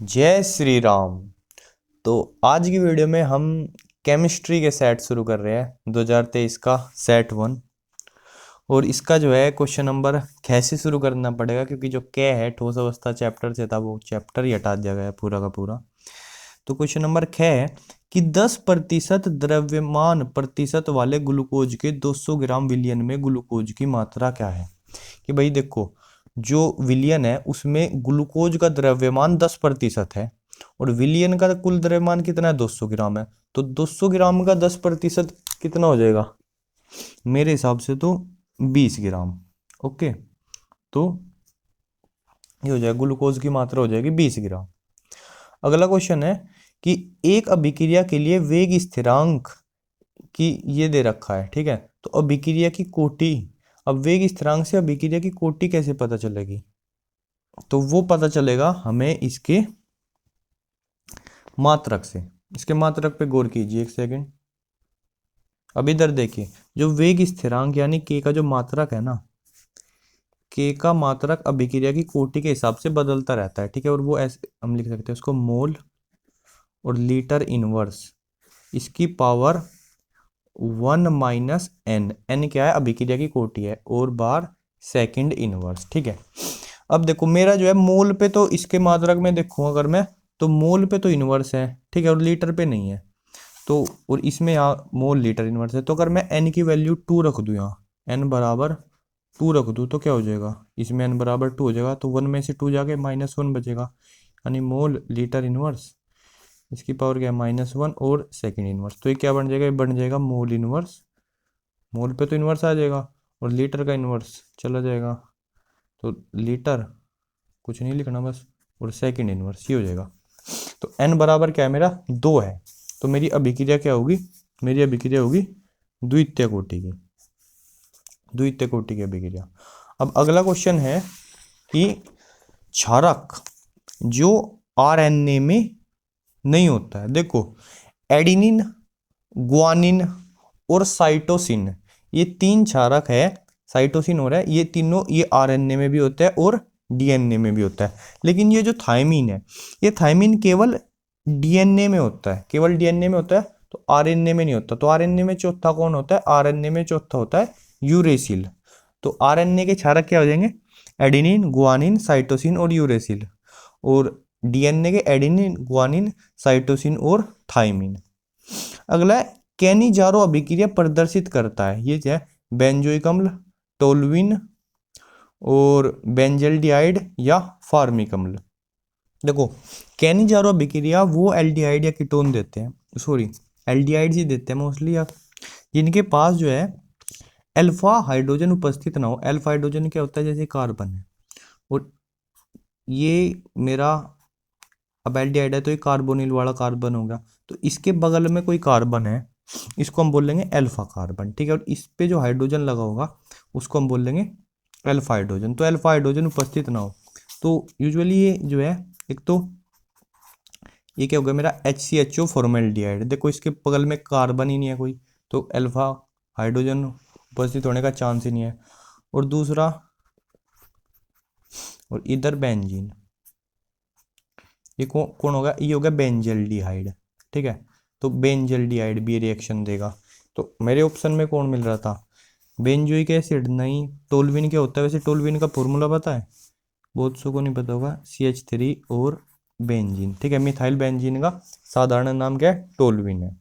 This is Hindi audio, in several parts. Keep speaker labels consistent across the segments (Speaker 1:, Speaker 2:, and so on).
Speaker 1: जय श्री राम। तो आज की वीडियो में हम केमिस्ट्री के सेट शुरू कर रहे हैं 2023 का सेट 1। और इसका जो है क्वेश्चन नंबर ख से शुरू करना पड़ेगा, क्योंकि जो क है ठोस अवस्था चैप्टर से था, वो चैप्टर ही हटा दिया गया है पूरा का पूरा। तो क्वेश्चन नंबर ख है कि 10% द्रव्यमान प्रतिशत वाले ग्लूकोज के 200 ग्राम विलयन में ग्लूकोज की मात्रा क्या है। कि भाई देखो, जो विलयन है उसमें ग्लूकोज का द्रव्यमान 10% है और विलयन का कुल द्रव्यमान कितना है, 200 ग्राम है। तो 200 ग्राम का 10% कितना हो जाएगा, मेरे हिसाब से तो 20 ग्राम। ओके, तो ये हो जाएगा, ग्लूकोज की मात्रा हो जाएगी 20 ग्राम। अगला क्वेश्चन है कि एक अभिक्रिया के लिए वेग स्थिरांक की ये दे रखा है, ठीक है। तो अभिक्रिया की कोटि, अब वेग स्थिरांक से अभिक्रिया की कोटि कैसे पता चलेगी, तो वो पता चलेगा हमें इसके मात्रक से। इसके मात्रक पे गौर कीजिए एक सेकंड। अब इधर देखिए, जो वेग स्थिरांक यानी के का जो मात्रक है ना, के का मात्रक अभिक्रिया की कोटि के हिसाब से बदलता रहता है, ठीक है। और वो ऐसे हम लिख सकते हैं उसको मोल और लीटर इनवर्स इसकी पावर 1 माइनस एन। एन क्या है, अभिक्रिया की कोटि है, और बार सेकंड इनवर्स, ठीक है। अब देखो मेरा जो है मोल पे, तो इसके मात्रक में देखूँ अगर मैं, तो मोल पे तो इनवर्स है, ठीक है, और लीटर पे नहीं है। तो और इसमें यहाँ मोल लीटर इनवर्स है, तो अगर मैं एन की वैल्यू 2 रख दूँ, यहाँ एन बराबर 2 रख दूँ, तो क्या हो जाएगा, इसमें एन बराबर 2 हो जाएगा, तो 1 में से 2 जाके -1 बचेगा, यानी मोल लीटर इनवर्स इसकी पावर क्या है, -1 और सेकंड इनवर्स। तो ये क्या बन जाएगा, ये बन जाएगा मोल इनवर्स। मोल पे तो इनवर्स आ जाएगा और लीटर का इनवर्स चला जाएगा, तो लीटर कुछ नहीं लिखना बस, और सेकंड इनवर्स ये हो जाएगा। तो n बराबर क्या है, मेरा 2 है। तो मेरी अभिक्रिया क्या होगी, मेरी अभिक्रिया होगी द्वितीय कोटि की, द्वितीय कोटि की अभिक्रिया। अब अगला क्वेश्चन है कि क्षारक जो आरएनए में नहीं होता है। देखो, एडिनिन, गुआनिन और साइटोसिन, ये 3 क्षारक है। साइटोसिन हो रहा है, ये तीनों ये आरएनए में भी होता है और डीएनए में भी होता है। लेकिन ये जो थायमीन है, ये थायमीन केवल डीएनए में होता है, केवल डीएनए में होता है, तो आरएनए में नहीं होता। तो आरएनए में चौथा कौन होता है, आरएनए में चौथा होता है यूरेसिल। तो आरएनए के क्षारक क्या हो जाएंगे, एडिनिन, गुआनिन, साइटोसिन और यूरेसिल। और डीएनए के एडिनिन, गुआनिन, साइटोसिन और थायमीन। अगला है कैनिजारो अभिक्रिया प्रदर्शित करता है, ये क्या है, बेंजोइक अम्ल, टोल्यूइन और बेंजल्डिहाइड या फार्मिक अम्ल। देखो, कैनिजारो अभिक्रिया वो एल्डिहाइड या कीटोन देते हैं, सॉरी एल्डिहाइड्स ही देते हैं मोस्टली, आप जिनके पास जो है अल्फा हाइड्रोजन उपस्थित ना हो। अल्फा हाइड्रोजन क्या होता है, जैसे कार्बन है, और ये मेरा अब एल्डिहाइड है तो ये कार्बोनिल वाला कार्बन होगा। तो इसके बगल में कोई कार्बन है, इसको हम बोल लेंगे अल्फा कार्बन, ठीक है। और इस पे जो हाइड्रोजन लगा होगा उसको हम बोल लेंगे अल्फा हाइड्रोजन। तो अल्फा हाइड्रोजन उपस्थित ना हो, तो यूजुअली ये जो है, एक तो ये क्या होगा मेरा HCHO फॉर्मेल्डिहाइड। देखो इसके बगल में कार्बन ही नहीं है कोई, तो अल्फा हाइड्रोजन उपस्थित होने का चांस ही नहीं है। और दूसरा, और इधर बेंजीन, ये कौन होगा, ये होगा बेंजल्डिहाइड, ठीक है। तो बेंजल्डिहाइड भी रिएक्शन देगा। तो मेरे ऑप्शन में कौन मिल रहा था, बेंजोइक एसिड नहीं। टोल्यूइन क्या होता है, वैसे टोल्यूइन का फॉर्मूला पता है, बहुत सौ को नहीं पता होगा, CH3 और बेंजीन, ठीक है। मिथाइल बेंजीन का साधारण नाम क्या है, टोल्यूइन है,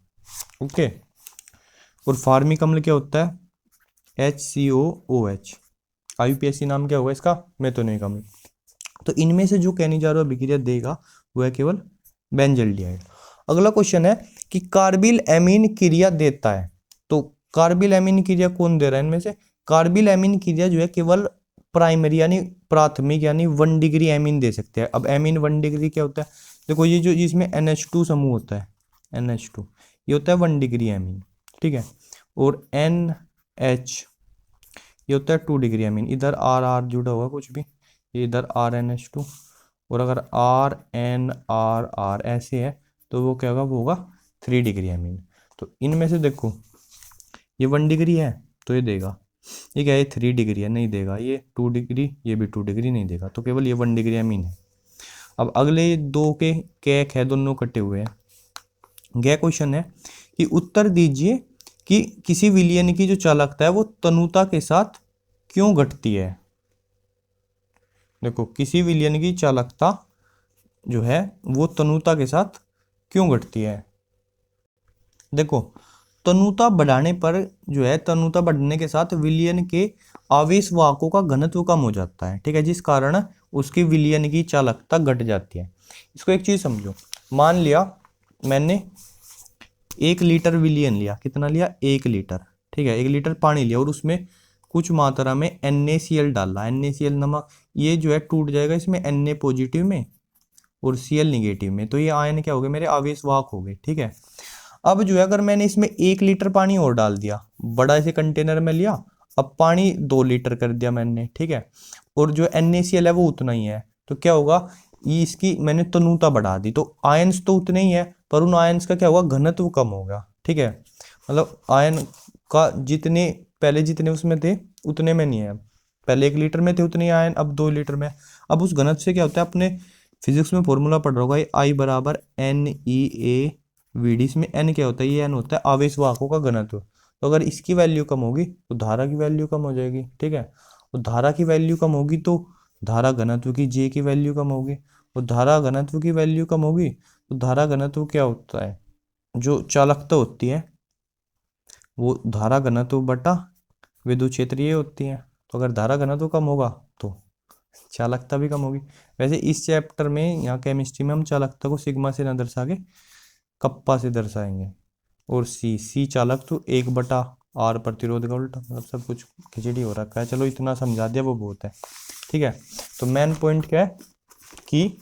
Speaker 1: ओके। और फार्मिक अम्ल क्या होता है, HCOOH। IUPAC नाम क्या होगा इसका, मेथोनिक अम्ल। तो इनमें से जो कैनिजारो अभिक्रिया देगा वो है केवल बेंजल्डिहाइड। अगला क्वेश्चन है कि कार्बिल एमीन क्रिया देता है। तो कार्बिल एमीन क्रिया कौन दे रहा है इनमें से, कार्बिल एमीन क्रिया जो है केवल प्राइमरी यानी प्राथमिक यानी 1 डिग्री एमीन दे सकते हैं। अब एमीन 1 डिग्री क्या होता है, देखो ये जो इसमें NH2 समूह होता है, NH2 ये होता है 1 डिग्री एमीन, ठीक है। और NH ये होता है 2 डिग्री एमीन। इधर RR जुड़ा होगा कुछ भी, इधर RnH2, और अगर RnRR ऐसे है तो वो क्या होगा, वो होगा 3 डिग्री एमीन। तो इनमें से देखो, ये 1 डिग्री है तो ये देगा, ये क्या है, 3 डिग्री है नहीं देगा, ये 2 डिग्री, ये भी 2 डिग्री नहीं देगा, तो केवल ये 1 डिग्री एमीन है। अब अगले दो के कैक है, दोनों कटे हुए हैं। यह क्वेश्चन है कि उत्तर दीजिए कि किसी विलयन की जो चालकता है वो तनुता के साथ क्यों घटती है। देखो, किसी विलयन की चालकता जो है वो तनुता के साथ क्यों घटती है। देखो, तनुता बढ़ाने पर जो है, तनुता बढ़ने के साथ विलयन के आवेश वाहकों का घनत्व कम हो जाता है, ठीक है, जिस कारण उसकी विलयन की चालकता घट जाती है। इसको एक चीज समझो, मान लिया मैंने 1 लीटर विलयन लिया। कितना लिया? 1 लीटर, ठीक है, 1 लीटर पानी लिया और उसमें कुछ मात्रा में NaCl डाला। NaCl नमक, ये जो है टूट जाएगा इसमें Na पॉजिटिव में और Cl निगेटिव में, तो ये आयन क्या हो गए? मेरे आवेश वाहक हो गए, ठीक है। अब जो है अगर मैंने इसमें 1 लीटर पानी और डाल दिया, बड़ा ऐसे कंटेनर में लिया, अब पानी 2 लीटर कर दिया मैंने, ठीक है, और जो NaCl है वो उतना ही है, तो क्या होगा? ये इसकी मैंने तनुता बढ़ा दी, तो आयंस तो उतने ही है, पर उन आयंस का क्या होगा? घनत्व कम होगा, ठीक है। मतलब आयन का जितने पहले जितने उसमें थे उतने में नहीं है, पहले 1 लीटर में थे उतने आयन, अब 2 लीटर में। अब उस घनत्व से क्या होता है? अपने फिजिक्स में फॉर्मूला पढ़ रहा होगा, ये I बराबर NeAVD। इसमें n क्या होता है? ये n होता है आवेश वाहकों का घनत्व। तो अगर इसकी वैल्यू कम होगी तो धारा की वैल्यू कम हो जाएगी, ठीक है। और धारा की वैल्यू कम होगी तो धारा घनत्व की J की वैल्यू कम होगी, और धारा घनत्व की वैल्यू कम होगी तो धारा घनत्व क्या होता है? जो चालकता होती है वो धारा घनत्व बटा विद्युत क्षेत्र ये होती है। तो अगर धारा घनत्व कम होगा तो चालकता भी कम होगी। वैसे इस चैप्टर में, यहाँ केमिस्ट्री में, हम चालकता को सिग्मा से न दर्शा के कप्पा से दर्शाएंगे। और सी चालक तो 1/r प्रतिरोध का उल्टा, मतलब सब कुछ खिचड़ी हो रखा है। चलो इतना समझा दिया, वो बहुत है, ठीक है। तो मेन पॉइंट क्या है कि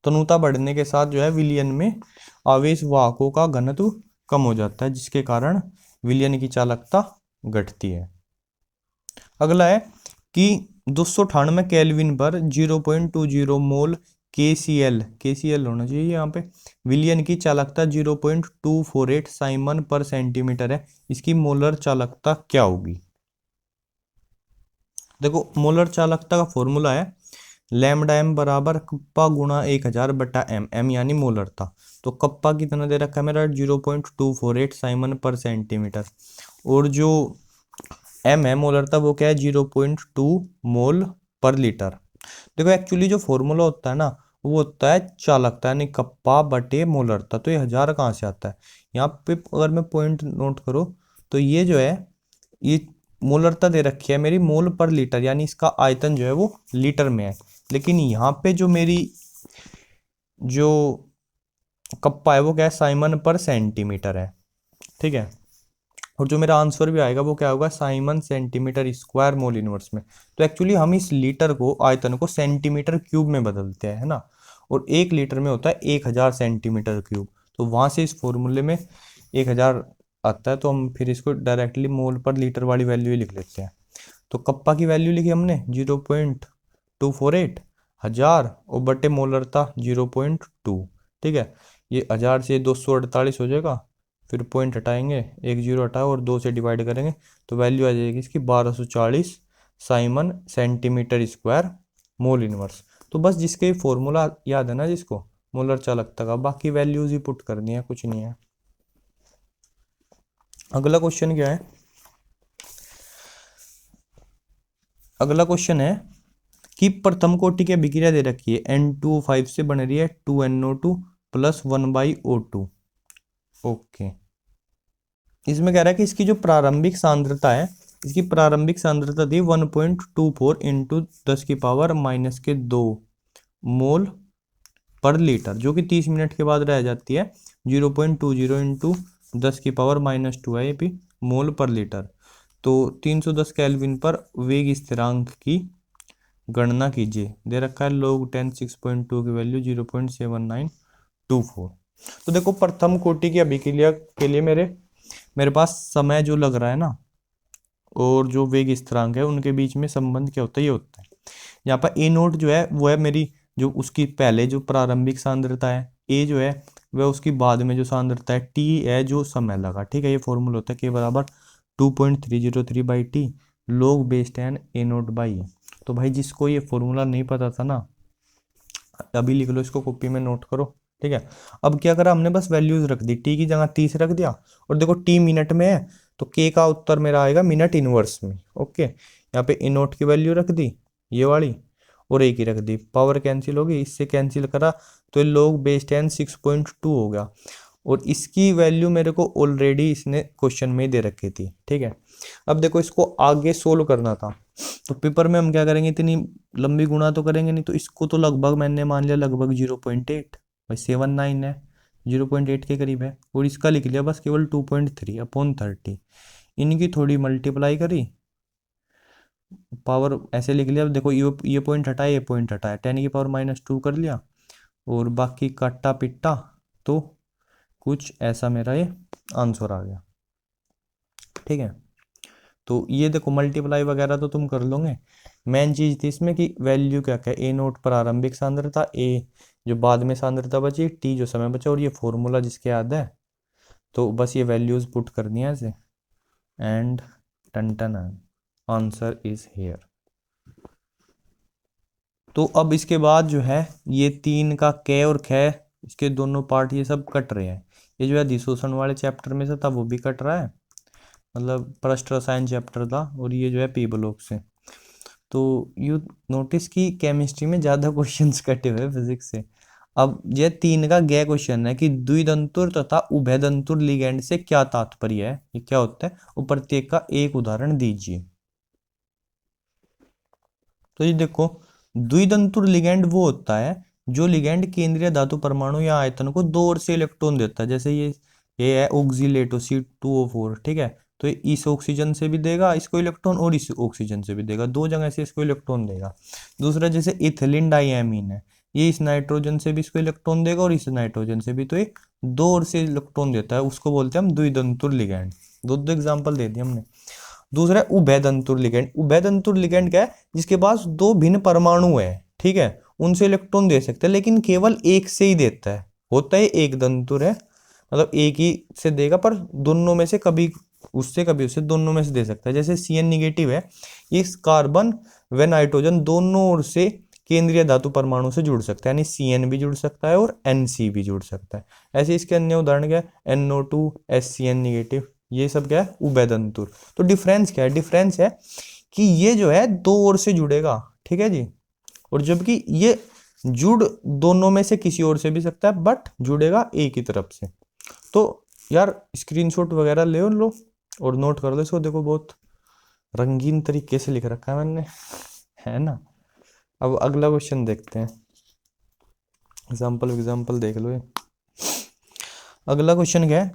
Speaker 1: तनुता बढ़ने के साथ जो है विलयन में आवेश वाहकों का घनत्व कम हो जाता है, जिसके कारण विलयन की चालकता घटती है। अगला है कि 298 केल्विन पर 0.20 मोल KCl होना चाहिए यहाँ पे, विलयन की चालकता 0.248 साइमन पर सेंटीमीटर है। इसकी मोलर चालकता क्या होगी? देखो, मोलर चालकता का फॉर्मूला है लैम्डा m बराबर कप्पा गुणा 1000 बटा m यानी मोलरता। तो कप्पा कितना दे रखा है मेरा? 0.248 साइमन पर सेंटीमीटर, और जो m है मोलरता वो क्या है? 0.2 मोल पर लीटर। देखो, एक्चुअली जो फॉर्मूला होता है ना वो होता है चालकता, यानी कप्पा बटे मोलरता। तो ये 1000 कहाँ से आता है? यहाँ पे अगर मैं पॉइंट नोट करो तो ये जो है, ये मोलरता दे रखी है मेरी मोल पर लीटर, यानी इसका आयतन जो है वो लीटर में है। लेकिन यहाँ पे जो मेरी जो कप्पा है वो क्या है? साइमन पर सेंटीमीटर है, ठीक है। और जो मेरा आंसर भी आएगा वो क्या होगा? Simon centimetre square mole inverse में। तो एक्चुअली हम इस लीटर को, आयतन को, सेंटीमीटर क्यूब में बदलते हैं, है ना। और 1 लीटर में होता है 1000 सेंटीमीटर क्यूब। तो वहां से इस फॉर्मूले में 1000 आता है, तो हम फिर इसको डायरेक्टली मोल पर लीटर वाली वैल्यू ही लिख लेते हैं। तो कप्पा की वैल्यू लिखी हमने 0.248 1000 और बटे मोलरता 0.2, ठीक है। ये 1000 से 248 हो जाएगा, फिर पॉइंट हटाएंगे, एक जीरो हटाओ और 2 से डिवाइड करेंगे तो वैल्यू आ जाएगी इसकी 1240 Simon centimetre square mole inverse. तो बस जिसके फॉर्मूला याद है ना जिसको, मोलर चालकता का, बाकी वैल्यूज ही पुट करनी है, कुछ नहीं है। अगला क्वेश्चन क्या है? अगला क्वेश्चन है कि प्रथम कोटि की अभिक्रिया दे रखी है, N2O5 से बन रही है 2NO2 प्लस 1/O2। ओके, इसमें कह रहा है कि इसकी जो प्रारंभिक सांद्रता है, इसकी प्रारंभिक सांद्रता थी 1.24 इंटू 10⁻⁻2 मोल पर लीटर, जो कि 30 मिनट के बाद रह जाती है 0.20 इंटू 10⁻⁻2 है भी मोल पर लीटर। तो 310 केल्विन पर वेग स्थिरांक की गणना कीजिए। दे रखा है log 10 6.2 की वैल्यू 0.7924। तो देखो, प्रथम कोटि की अभिक्रिया के लिए मेरे पास समय जो लग रहा है ना और जो वेग स्थिरांक है उनके बीच में संबंध क्या होता है? ये होता है यहाँ पर ए नोट जो है वो है मेरी जो उसकी पहले जो प्रारंभिक सांद्रता है, ए जो है वह उसकी बाद में जो सांद्रता है, टी है जो समय लगा, ठीक है। ये फॉर्मूला होता है के बराबर 2.303/t log base 10 A note by. तो भाई जिसको ये फॉर्मूला नहीं पता था ना अभी लिख लो, इसको कॉपी में नोट करो, ठीक है। अब क्या करा हमने, बस वैल्यूज रख दी, टी की जगह 30 रख दिया, और देखो टी मिनट में है तो के का उत्तर मेरा आएगा मिनट इनवर्स में। ओके, यहाँ पे इन नोट की वैल्यू रख दी ये वाली, और एक ही रख दी, पावर कैंसिल होगी, इससे कैंसिल करा तो ये log बेस 10 6.2 हो गया, और इसकी वैल्यू मेरे को ऑलरेडी इसने क्वेश्चन में ही दे रखी थी, ठीक है। अब देखो इसको आगे सोल्व करना था, तो पेपर में हम क्या करेंगे, इतनी लंबी गुणा तो करेंगे नहीं, तो इसको तो लगभग मैंने मान लिया लगभग 0.8, भाई 79 है, 0.8 के करीब है, और इसका लिख लिया बस केवल 2.3/30, इनकी थोड़ी मल्टीप्लाई करी, पावर ऐसे लिख लिया। अब देखो ये पॉइंट हटाया, ये पॉइंट हटाया, 10⁻⁻² कर लिया, और बाकी काटा पिट्टा, तो कुछ ऐसा मेरा ये आंसर आ गया, ठीक है। तो ये देखो मल्टीप्लाई वगैरह तो तुम कर लोगे, मेन चीज थी इसमें कि वैल्यू क्या क्या, ए नोट प्रारंभिक सांद्रता, ए जो बाद में सांद्रता बची, टी जो समय बचा, और ये फॉर्मूला जिसके याद है, तो बस ये वैल्यूज पुट करनी है ऐसे, and ton ton answer is here. तो अब इसके बाद जो है ये 3 का कै और खे, इसके दोनों पार्ट ये सब कट रहे हैं, ये जो है अधिशोषण वाले चैप्टर में से था वो भी कट रहा है, मतलब पृष्ठ रसायन चैप्टर था, और ये जो है पी ब्लॉक से। तो यू नोटिस कि केमिस्ट्री में ज़्यादा क्वेश्चंस कटे हुए फिजिक्स से। अब ये 3 का गे क्वेश्चन है कि द्विदंतुर तथा उभयदंतुर लिगेंड से क्या तात्पर्य है, ये क्या होता है, और प्रत्येक का एक उदाहरण दीजिए। तो ये देखो द्विदंतुर लिगेंड वो होता है जो लिगेंड केंद्रीय धातु परमाणु या आयतन को 2 ओर से इलेक्ट्रॉन देता है, जैसे ये है ऑक्सीलेटो C2O4, ठीक है। तो ये इस ऑक्सीजन से भी देगा इसको इलेक्ट्रॉन, और इस ऑक्सीजन से भी देगा, 2 जगह से इसको इलेक्ट्रॉन देगा। दूसरा जैसे इथिलीन डाइएमीन है, ये इस नाइट्रोजन से भी इसको इलेक्ट्रॉन देगा, और इस नाइट्रोजन से भी, तो ये 2 ओर से इलेक्ट्रॉन देता है, उसको बोलते हैं हम द्विदंतुर लिगेंड। दो एग्जाम्पल दे दिए हमने। दूसरा है उभयदंतुर लिगेंड। उभयदंतुर लिगेंड क्या है, जिसके पास 2 भिन्न परमाणु है, ठीक है, उनसे इलेक्ट्रॉन दे सकते हैं, लेकिन केवल एक से ही देता है, होता है एक दंतुर है, मतलब एक ही से देगा, पर दोनों में से कभी उससे दोनों में से दे सकता है। जैसे Cn निगेटिव है, इस कार्बन व नाइट्रोजन दोनों ओर से केंद्रीय धातु परमाणु से जुड़ सकता है, यानी Cn भी जुड़ सकता है और Nc भी जुड़ सकता है। ऐसे इसके अन्य उदाहरण क्या है, NO2 SCN निगेटिव, ये सब क्या है उभयदंतुर। तो डिफरेंस क्या है, डिफरेंस है कि ये जो है 2 ओर से जुड़ेगा, ठीक है जी, और जबकि ये जुड़ दोनों में से किसी और से भी सकता है, बट जुड़ेगा एक ही तरफ से। तो यार स्क्रीनशॉट वगैरह ले लो और नोट कर लो इसको, देखो बहुत रंगीन तरीके से लिख रखा है मैंने, है ना। अब अगला क्वेश्चन देखते हैं, एग्जाम्पल देख लो ये। अगला क्वेश्चन क्या है,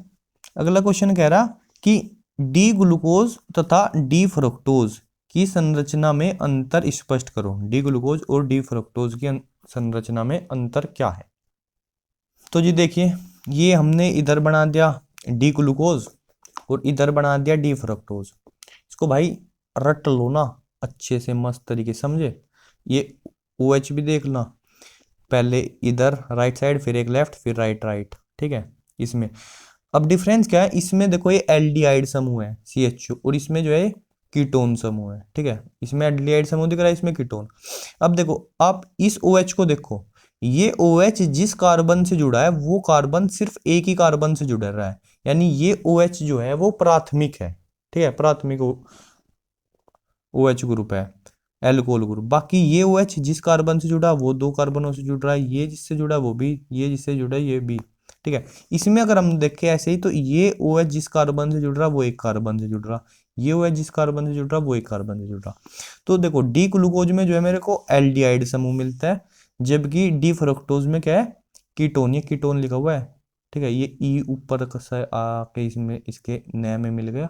Speaker 1: अगला क्वेश्चन कह रहा कि डी ग्लूकोज तथा डी फ्रुक्टोज की संरचना में अंतर स्पष्ट करो। डी ग्लूकोज और डी फ्रुक्टोज की संरचना में अंतर क्या है। तो जी देखिए, ये हमने इधर बना दिया डी ग्लूकोज और इधर बना दिया डी फ्रुक्टोज। इसको भाई रट लो ना अच्छे से, मस्त तरीके से समझे। ये OH भी देख लो, पहले इधर राइट साइड, फिर एक लेफ्ट, फिर राइट, ठीक है। इसमें अब डिफरेंस क्या है, इसमें देखो ये एल्डिहाइड समूह है CHO, और इसमें जो है कीटोन समूह है, ठीक है। इसमें एल्डिहाइड समूह दिख रहा है, इसमें कीटोन। अब देखो आप इस OH को देखो, ये OH जिस कार्बन से जुड़ा है वो कार्बन सिर्फ एक ही कार्बन से जुड़ रहा है, यानी ये OH जो है वो प्राथमिक है, ठीक है, प्राथमिक OH ग्रुप है, एल्कोहल ग्रुप। बाकी ये OH जिस कार्बन से जुड़ा वो 2 कार्बनों से जुड़ रहा है, ये जिससे जुड़ा वो भी, ये जिससे जुड़ा ये भी, ठीक है। इसमें अगर हम देखें ऐसे ही, तो ये OH जिस कार्बन से जुड़ रहा वो एक कार्बन से जुड़ रहा, ये OH जिस कार्बन से जुड़ रहा वो एक कार्बन से जुड़ रहा। तो देखो डी ग्लूकोज में जो है मेरे को एल्डिहाइड समूह मिलता है, जबकि डी फ्रुक्टोज में क्या है, कीटोन, ये कीटोन लिखा हुआ है, ठीक है। ये ई ऊपर से आके इसमें इसके नए में मिल गया,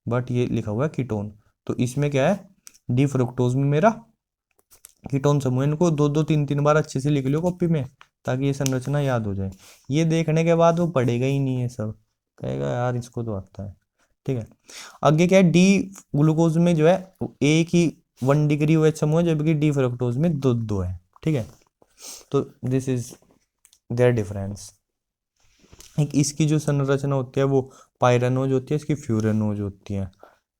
Speaker 1: बट ये लिखा हुआ है कीटोन। तो इसमें क्या है, डी फ्रुक्टोज में मेरा कीटोन समूह। इनको 2-2 3-3 बार अच्छे से लिख लो कॉपी में, ताकि ये संरचना याद हो जाए। ये देखने के बाद वो पढ़ेगा ही नहीं है सब, कहेगा यार इसको तो आता है, ठीक है। आगे क्या है, डी ग्लूकोज में जो है एक ही 1 डिग्री OH समूह है, जबकि डी फ्रुक्टोज में 2-2 है, ठीक है। तो दिस इज देयर डिफरेंस। एक इसकी जो संरचना होती है वो पायरानोज होती है, इसकी फ्यूरानोज होती है।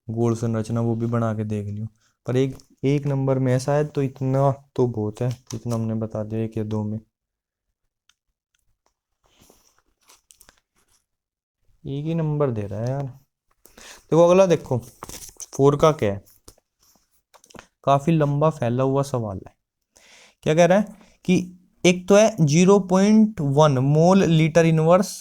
Speaker 1: गोल संरचना वो भी बना के देख लियो, पर एक एक नंबर में है शायद, तो इतना तो बहुत है, इतना हमने बता दिया एक या दो में। एक ही नंबर दे रहा है यार। देखो अगला देखो, 4 का क्या है, काफी लंबा फैला हुआ सवाल है। क्या कह रहा है कि एक तो है 0.1 मोल लीटर इनवर्स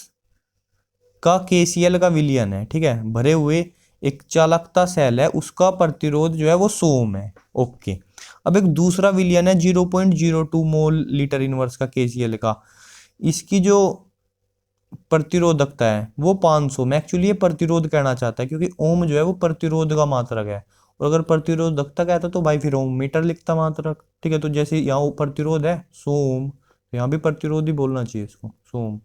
Speaker 1: का केसीएल का विलियन है, ठीक है, भरे हुए एक चालकता सेल है, उसका प्रतिरोध जो है वो 100 ओम है। ओके, अब एक दूसरा विलियन है 0.02 मोल लीटर इनवर्स का केसीएल का, इसकी जो प्रतिरोधकता है वो 500 में। एक्चुअली ये प्रतिरोध कहना चाहता है, क्योंकि ओम जो है वो प्रतिरोध का मात्रक है, और अगर प्रतिरोधकता कहता तो भाई फिर ओम मीटर लिखता मात्रक, ठीक है। तो जैसे यहाँ प्रतिरोध है 100 ओम, यहाँ भी प्रतिरोध ही बोलना चाहिए इसको, 100 ओम।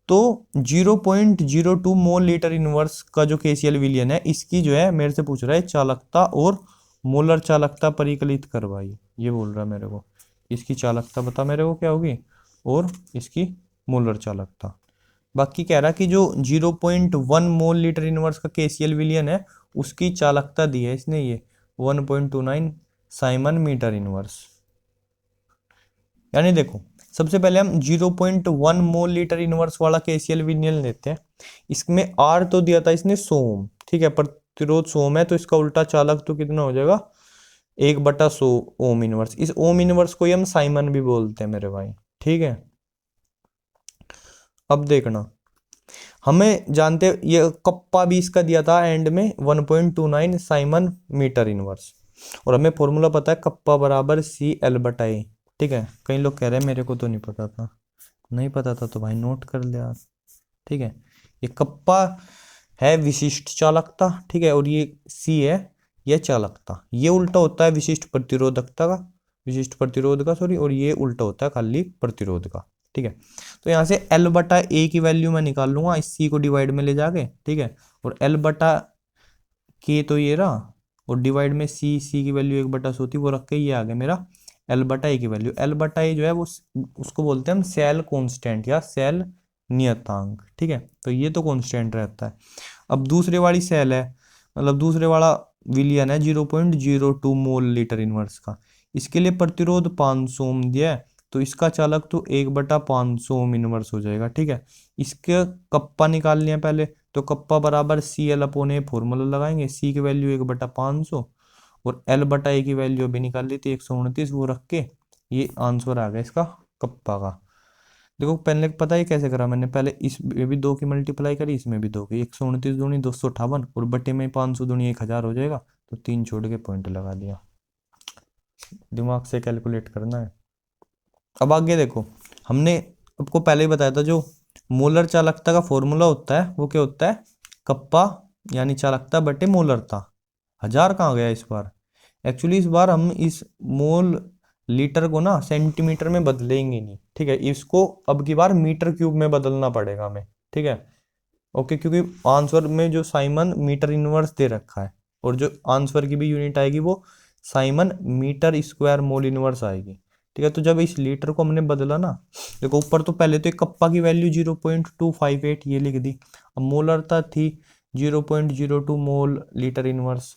Speaker 1: तो 0.02 मोल लीटर इनवर्स का जो केसीएल विलियन है, इसकी जो है मेरे से पूछ रहा है चालकता और मोलर चालकता परिकलित कर भाई, ये बोल रहा है मेरे को। इसकी चालकता बता मेरे को क्या होगी, और इसकी मोलर चालकता। बाकी कह रहा कि जो 0.1 मोल लीटर इनवर्स का केसीएल विलियन है, उसकी चालकता दी है इसने ये 1.29 साइमन मीटर इनवर्स। यानी देखो, सबसे पहले हम 0.1 मोल लीटर इनवर्स वाला केसीएल विलियन लेते हैं। इसमें आर तो दिया था इसने 100 ओम, ठीक है, प्रतिरोध 100 ओम है, तो इसका उल्टा चालक तो कितना हो जाएगा, 1/100 ओम इनवर्स। इस ओम इनवर्स को ही हम साइमन भी बोलते हैं मेरे भाई, ठीक है। अब देखना, हमें जानते ये कप्पा भी इसका दिया था एंड में 1.29 साइमन मीटर इनवर्स, और हमें फॉर्मूला पता है कप्पा बराबर CL/A, ठीक है। कई लोग कह रहे हैं मेरे को तो नहीं पता था, नहीं पता था तो भाई नोट कर ले यार, ठीक है। ये कप्पा है विशिष्ट चालकता, ठीक है, और ये C है यह चालकता, ये उल्टा होता है विशिष्ट प्रतिरोधकता का, विशिष्ट प्रतिरोध का सॉरी, और ये उल्टा होता है खाली प्रतिरोध का, ठीक है। तो यहाँ से L/A की वैल्यू मैं निकाल लूंगा इस C को डिवाइड में ले जाके, ठीक है, और L/K तो ये रहा, और डिवाइड में C की वैल्यू 1/100 होती, वो रख के ये आ गया मेरा L/A की वैल्यू। L/A जो है वो उसको बोलते हैं हम सेल कांस्टेंट या सेल नियतांक, ठीक है। तो ये तो कांस्टेंट रहता है। अब दूसरे वाली सेल है, मतलब दूसरे वाला विलियन है 0.02 मोल लीटर इनवर्स का, इसके लिए प्रतिरोध 500 ओम दिया है, तो इसका चालक तो 1/500 ओम इनवर्स हो जाएगा, ठीक है। इसके कप्पा निकाल लिया पहले, तो कप्पा बराबर CL/A फॉर्मूला लगाएंगे, C की वैल्यू 1/500 और L/A की वैल्यू अभी निकाल ली थी 129, वो रख के ये आंसर आ गया इसका कप्पा का। देखो पहले पता है कैसे करा मैंने, पहले इस भी 2 की मल्टीप्लाई करी, इसमें भी 2 की, 129 दूनी 258 और बटे में 500 दूनी 1000 हो जाएगा, तो 3 छोड़ के पॉइंट लगा दिया। दिमाग से कैलकुलेट करना है। अब आगे देखो, हमने आपको पहले ही बताया था जो मोलर चालकता का फॉर्मूला होता है वो क्या होता है, कप्पा यानी चालकता बटे मोलरता। 1000 कहाँ गया इस बार, एक्चुअली इस बार हम इस मोल लीटर को ना सेंटीमीटर में बदलेंगे नहीं, ठीक है, इसको अब की बार मीटर क्यूब में बदलना पड़ेगा हमें, ठीक है। ओके, क्योंकि आंसर में जो साइमन मीटर इनवर्स दे रखा है, और जो आंसर की भी यूनिट आएगी वो siemens metre square mole inverse आएगी, ठीक है। तो जब इस लीटर को हमने बदला ना, देखो ऊपर तो पहले तो एक कप्पा की वैल्यू 0.258 ये लिख दी, अब मोलरता थी 0.02 मोल लीटर इनवर्स,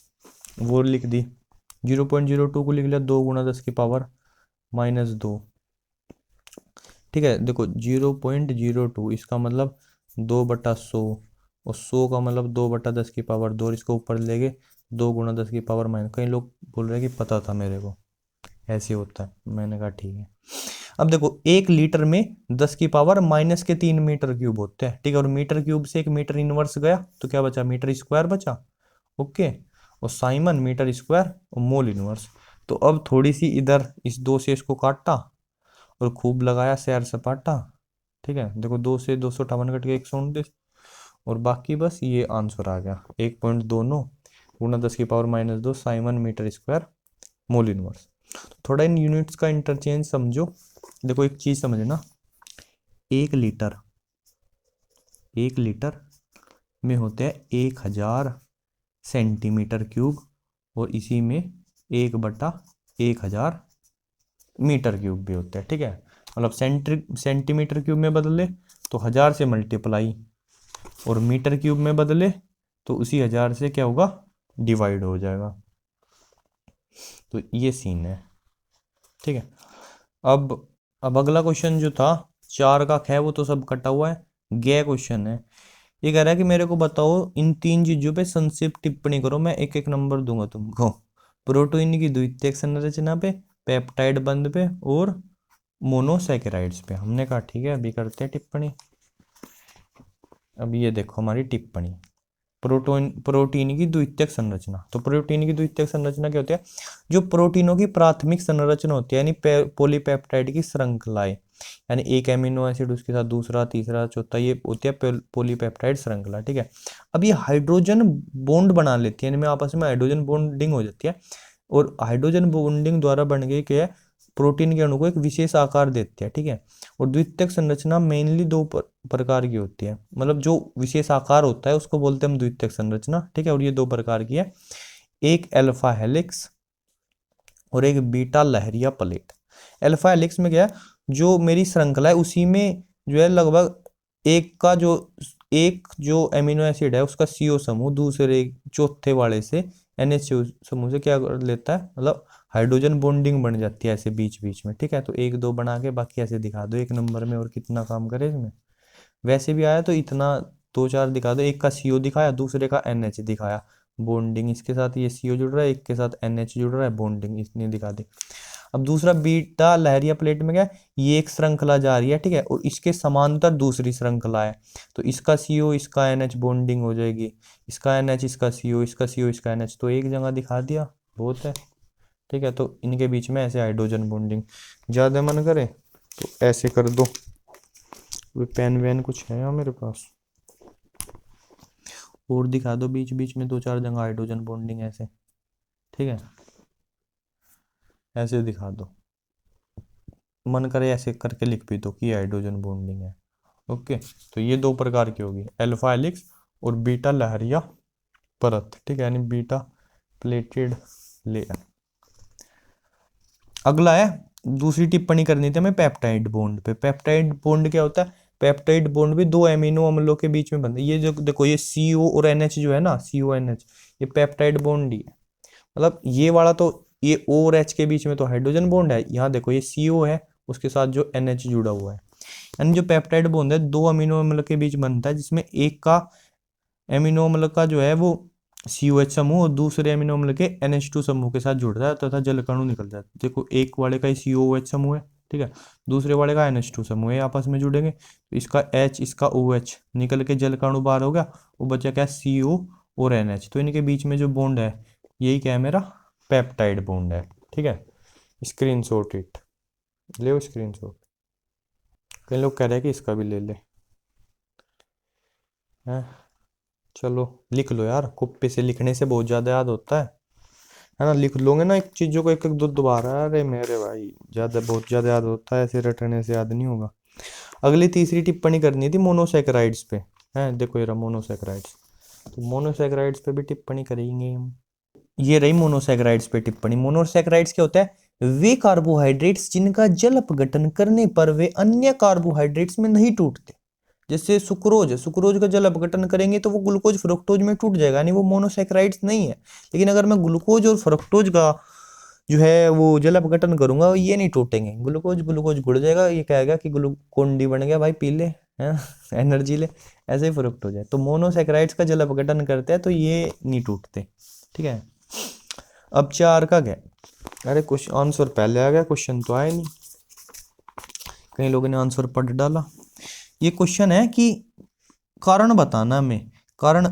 Speaker 1: वो लिख दी, 0.02 को लिख लिया 2 × 10⁻², ठीक है। देखो 0.02 इसका मतलब 2/100, और 100 का मतलब 2/10⁻², और इसको ऊपर ले गए 2 × 10⁻⁻। कई लोग बोल रहे हैं कि पता था मेरे को, ऐसे होता है, मैंने कहा ठीक है। अब देखो 1 लीटर में 10⁻³ मीटर क्यूब होते हैं, ठीक है, और मीटर क्यूब से 1 मीटर इनवर्स गया तो क्या बचा, मीटर स्क्वायर बचा, ओके, और साइमन मीटर स्क्वायर और मोल इनवर्स। तो अब थोड़ी सी इधर इस 2 से इसको काटा और खूब लगाया सैर सपाटा, ठीक है। देखो 2 से 258 कट के 129, और बाकी बस ये आंसर आ गया 1.29 × 10⁻² siemens metre square mole inverse. थोड़ा इन यूनिट्स का इंटरचेंज समझो। देखो एक चीज समझना, 1 लीटर में होते हैं 1000 सेंटीमीटर क्यूब, और इसी में 1/1000 मीटर क्यूब भी होते हैं, ठीक है। मतलब सेंटीमीटर क्यूब में बदले तो 1000 से मल्टीप्लाई, और मीटर क्यूब में बदले तो उसी 1000 से क्या होगा, डिवाइड हो जाएगा। तो ये सीन है, ठीक है। अब अगला क्वेश्चन जो था 4 का ख, वो तो सब कटा हुआ है। ग क्वेश्चन है, ये कह रहा है कि मेरे को बताओ इन 3 चीजों पे संक्षिप्त टिप्पणी करो, मैं एक एक नंबर दूंगा तुमको। प्रोटीन की द्वितीयक संरचना पे, पेप्टाइड बंध पे, और मोनोसैकेराइड्स पे। हमने कहा ठीक है, अभी करते हैं टिप्पणी। अब ये देखो हमारी टिप्पणी, प्रोटीन की द्वितीयक संरचना। तो प्रोटीन की द्वितीयक संरचना क्या होती है? जो प्रोटीनों की प्राथमिक संरचना होती है, यानी पॉलीपेप्टाइड की श्रृंखलाएं, यानी एक एमिनो एसिड उसके साथ दूसरा तीसरा चौथा, ये होती है पॉलीपेप्टाइड श्रृंखला, ठीक है। अब ये हाइड्रोजन बॉन्ड बना लेती है, इनमें आपस में हाइड्रोजन बॉन्डिंग हो जाती है, और हाइड्रोजन बॉन्डिंग द्वारा बन गई क्या है, प्रोटीन के अणु को एक विशेष आकार देती है, ठीक है। और द्वितीयक संरचना मेनली दो प्रकार की होती है, मतलब जो विशेष आकार होता है उसको बोलते हैं हम द्वितीयक संरचना, ठीक है। और ये 2 प्रकार की है, एक अल्फा हेलिक्स और एक बीटा लहरिया प्लेट। अल्फा हेलिक्स में क्या है, जो मेरी श्रृंखला है उसी में जो है लगभग एक जो एमिनो एसिड है उसका CO समूह दूसरे चौथे वाले से NH समूह से क्या कर लेता है, मतलब हाइड्रोजन बॉन्डिंग बन जाती है ऐसे बीच बीच में, ठीक है। तो 1 2 बना के बाकी ऐसे दिखा दो एक नंबर में, और कितना काम करे इसमें। वैसे भी आया तो इतना 2 4 दिखा दो, एक का CO दिखाया, दूसरे का NH दिखाया, बॉन्डिंग इसके साथ ये CO जुड़ रहा है, एक के साथ NH जुड़ रहा है, बॉन्डिंग इसने दिखा दी। अब दूसरा बीटा लहरिया प्लेट में क्या है, ये एक श्रृंखला जा रही है, ठीक है, और इसके समांतर दूसरी श्रृंखला है, तो इसका CO इसका NH बॉन्डिंग हो जाएगी, इसका NH इसका CO इसका CO इसका NH, तो एक जगह दिखा दिया, बहुत है, ठीक है। तो इनके बीच में ऐसे हाइड्रोजन बॉन्डिंग, ज़्यादा मन करे तो ऐसे कर दो। पेन वैन कुछ है यहाँ मेरे पास, और दिखा दो बीच बीच में 2 4 जगह हाइड्रोजन बॉन्डिंग ऐसे, ठीक है, ऐसे दिखा दो। मन करे ऐसे करके लिख भी दो कि हाइड्रोजन बॉन्डिंग है, ओके। तो ये 2 प्रकार की होगी, अल्फा हेलिक्स और बीटा लहरिया परत, ठीक है, यानी बीटा प्लेटेड लेयर। अगला है, दूसरी टिप्पणी करनी थी हमें पेप्टाइड बॉन्ड पे। पेप्टाइड बॉन्ड क्या होता है? पेप्टाइड बॉन्ड भी 2 एमिनो अम्लों के बीच में बनता है। ये जो देखो ये CO और NH जो है ना, CO NH, ये पेप्टाइड बॉन्ड ही है। मतलब ये वाला तो ये O और H के बीच में तो हाइड्रोजन बॉन्ड है, यहाँ देखो ये CO है, उसके साथ जो NH जुड़ा हुआ है, यानी जो पेप्टाइड बॉन्ड है 2 अमीनो अम्ल के बीच बनता है, जिसमें एक का एमिनो अम्ल का जो है वो COH समूह और दूसरे एमिनो अम्ल के NH2 समूह के साथ जुड़ता है तथा जलकणु निकल जाता है। देखो एक वाले का ही COH समूह है, ठीक है, दूसरे वाले का NH2 समूह है, आपस में जुड़ेंगे तो इसका H इसका OH निकल के जलकणु बाहर हो गया, वो बचा क्या, CO और NH। तो इनके बीच में जो बॉन्ड है यही क्या है, मेरा पेप्टाइड बॉन्ड है, ठीक है। स्क्रीनशॉट इट, ले स्क्रीनशॉट। कई लोग कह रहे हैं कि इसका भी ले ले, हैं, चलो लिख लो यार, कुप्पे से लिखने से बहुत ज़्यादा याद होता है ना। लिख लोगे ना एक चीज़ों को एक एक दो दोबारा, अरे मेरे भाई ज़्यादा बहुत ज़्यादा याद होता है, ऐसे रटने से याद नहीं होगा। अगली तीसरी टिप्पणी करनी थी मोनोसैकेराइड्स पे, हैं, देखो ये रहा मोनोसैकेराइड्स, तो मोनोसैकेराइड्स पे भी टिप्पणी करेंगे हम। ये रही मोनोसैकेराइड्स पे टिप्पणी। मोनोसैकेराइड्स क्या होता है? वे कार्बोहाइड्रेट्स जिनका जल अपघटन करने पर वे अन्य कार्बोहाइड्रेट्स में नहीं टूटते। जैसे सुक्रोज है, सुक्रोज का जल अपघटन करेंगे तो वो ग्लूकोज फ्रुक्टोज में टूट जाएगा, यानी वो मोनोसैकेराइड्स नहीं है। लेकिन अगर मैं ग्लूकोज और फ्रुक्टोज का जो है वो जल अपघटन करूंगा, ये नहीं टूटेंगे, ग्लूकोज ग्लूकोज घुल जाएगा, ये कहेगा कि ग्लूकोन डी बन गया भाई, पी ले, है एनर्जी ले, ऐसे ही फ्रुक्टोज है। तो मोनोसैकेराइड्स का जल अपघटन करते हैं तो ये नहीं टूटते, ठीक है। अब 4 का क्या, अरे कुछ आंसर पहले आ गया, क्वेश्चन तो आया नहीं, कई लोगों ने आंसर पढ़ डाला। ये क्वेश्चन है कि कारण बताना में, कारण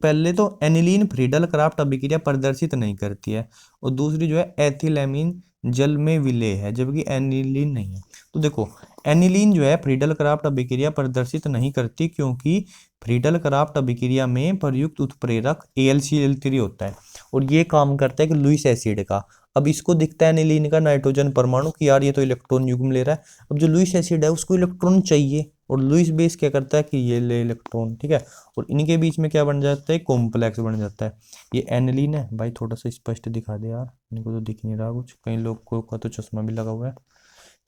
Speaker 1: पहले तो एनिलीन फ्रीडल क्राफ्ट अभिक्रिया प्रदर्शित नहीं करती है, और दूसरी जो है एथिलेमीन जल में विलेय है जबकि एनिलीन नहीं है। तो देखो एनिलीन जो है फ्रीडल क्राफ्ट अभिक्रिया प्रदर्शित नहीं करती क्योंकि फ्रीडल क्राफ्ट अभिक्रिया में प्रयुक्त उत्प्रेरक AlCl3 होता है, और ये काम करता है कि लुईस एसिड का। अब इसको दिखता है एनिलीन का नाइट्रोजन परमाणु कि यार ये तो इलेक्ट्रॉन युग्म ले रहा है, अब जो लुईस एसिड है उसको इलेक्ट्रॉन चाहिए, और लुईस बेस क्या करता है कि ये ले इलेक्ट्रॉन, ठीक है, और इनके बीच में क्या बन जाता है, कॉम्प्लेक्स बन जाता है। ये एनिलीन है भाई, थोड़ा सा स्पष्ट दिखा दे यार, इनको तो दिख नहीं रहा कुछ, कई लोग को का तो चश्मा भी लगा हुआ है,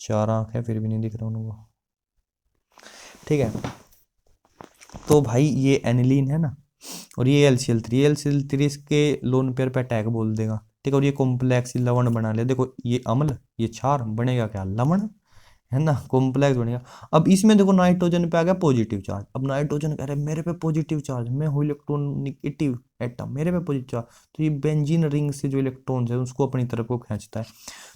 Speaker 1: 4 आंख है फिर भी नहीं दिख रहा उनको, ठीक है। तो भाई ये एनिलीन है ना, और ये LCl3 इसके लोन पेयर पे अटैक बोल देगा, ठीक है, और ये कॉम्प्लेक्स लवण बना लिया। देखो ये अम्ल, ये क्षार, बनेगा क्या, लवण, है ना, कॉम्प्लेक्स बनेगा। अब इसमें देखो नाइट्रोजन पे आ गया पॉजिटिव चार्ज। अब नाइट्रोजन कह रहे हैं मेरे पे पॉजिटिव चार्ज, मैं हूँ इलेक्ट्रोनिगेटिव एटम, मेरे पे पॉजिटिव चार्ज, तो ये बेंजीन रिंग से जो इलेक्ट्रॉन्स है उसको अपनी तरफ को खींचता है।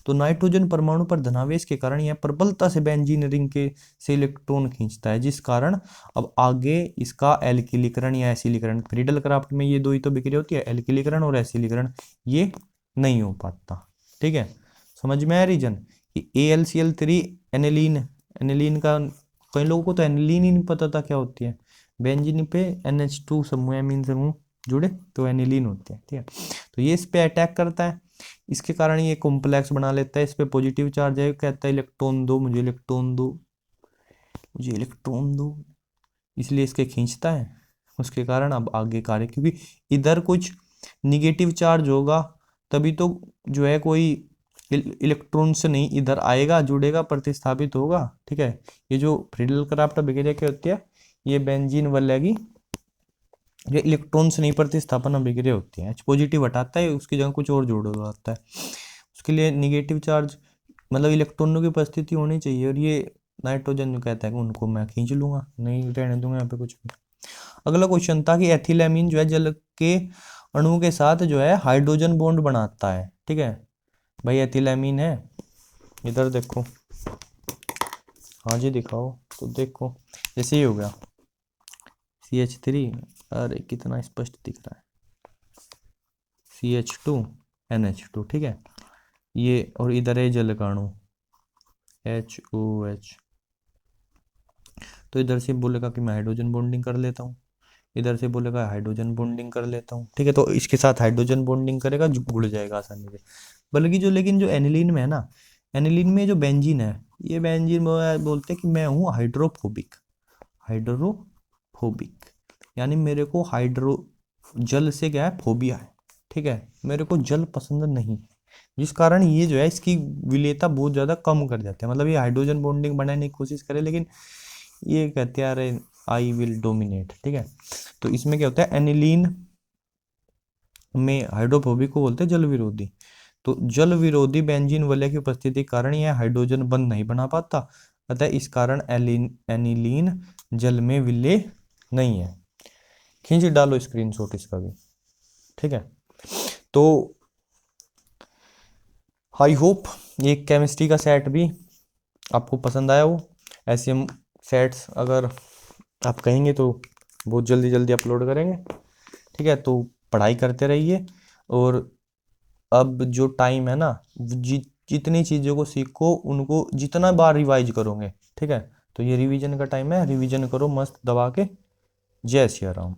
Speaker 1: तो नाइट्रोजन परमाणु पर धनावेश के कारण यह प्रबलता से बेंजीन रिंग के से इलेक्ट्रॉन खींचता है, जिस कारण अब आगे इसका एल्किलीकरण या एसिलीकरण, फ्रीडल क्राफ्ट में ये दो ही तो बिक्रिया होती है, एल्किलीकरण और एसिलीकरण, ये नहीं हो पाता। ठीक है, समझ में आया रीजन कि AlCl3 एनिलीन, एनिलीन का कई लोगों को तो एनिलीन ही नहीं पता था क्या होती है। बेंजीन पे NH2 समूह, एमीन समूह जुड़े तो एनिलीन होते हैं। ठीक है, तो ये इस पे अटैक करता है, इसके कारण ये कॉम्प्लेक्स बना लेता है, इस पे पॉजिटिव चार्ज है, कहता है इलेक्ट्रॉन दो मुझे, इलेक्ट्रॉन दो मुझे, इलेक्ट्रॉन दो, इसलिए इसके खींचता है, उसके कारण अब आगे कार्य, क्योंकि इधर कुछ निगेटिव चार्ज होगा तभी तो जो है कोई इलेक्ट्रॉन से नहीं इधर आएगा, जुड़ेगा, प्रतिस्थापित होगा। ठीक है, ये जो फ्रीडल क्राफ्ट अभिक्रिया क्या होती है, ये बेंजीन वाले की ये इलेक्ट्रॉन से नहीं प्रतिस्थापन अभिक्रिया होती है। पॉजिटिव हटाता है, उसकी जगह कुछ और जोड़ आता है, उसके लिए निगेटिव चार्ज मतलब इलेक्ट्रॉनों की उपस्थिति होनी चाहिए, और ये नाइट्रोजन जो कहता है कि उनको मैं खींच लूंगा, नहीं रहने दूंगा यहाँ पे कुछ भी। अगला क्वेश्चन था कि एथिलेमिन जो है जल के अणु के साथ जो है हाइड्रोजन बॉन्ड बनाता है। ठीक है भाई, एथिलेमिन है, इधर देखो, हाँ जी दिखाओ, तो देखो जैसे ही हो गया CH3, अरे कितना स्पष्ट दिख रहा है, CH2 NH2। ठीक है, ये और इधर है जल का अणु HOH, तो इधर से बोलेगा कि मैं हाइड्रोजन बॉन्डिंग कर लेता हूँ, इधर से बोलेगा हाइड्रोजन बॉन्डिंग कर लेता हूँ। ठीक है, तो इसके साथ हाइड्रोजन बॉन्डिंग करेगा, जुड़ जाएगा आसानी से। बल्कि जो लेकिन जो एनिलीन में है ना, एनिलीन में जो बेंजीन है, ये बेंजीन बोलते हैं कि मैं हूँ हाइड्रोफोबिक, हाइड्रोफोबिक यानी मेरे को हाइड्रो जल से क्या है, फोबिया है। ठीक है, मेरे को जल पसंद नहीं, जिस कारण ये जो है इसकी विलेयता बहुत ज़्यादा कम कर जाते हैं। मतलब ये हाइड्रोजन बॉन्डिंग बनाने की कोशिश करे, लेकिन ये कहते हैं अरे आई विल डोमिनेट। ठीक है, तो इसमें क्या होता है, एनिलीन में हाइड्रोफोबिक को बोलते हैं जल विरोधी। तो जल विरोधी बेंजीन वलय की उपस्थिति के कारण यह हाइड्रोजन बंध नहीं बना पाता, अतः इस कारण एनिलीन जल में विलेय नहीं है। खींच डालो स्क्रीनशॉट इसका भी। ठीक है, तो आई होप ये केमिस्ट्री का सेट भी आपको पसंद आया हो। ऐसे हम सेट्स अगर आप कहेंगे तो बहुत जल्दी जल्दी अपलोड करेंगे। ठीक है, तो पढ़ाई करते रहिए, और अब जो टाइम है ना, जितनी चीज़ों को सीखो उनको जितना बार रिवाइज करोगे, ठीक है, तो ये रिवीजन का टाइम है, रिवीजन करो मस्त दबा के। जय सिया राम।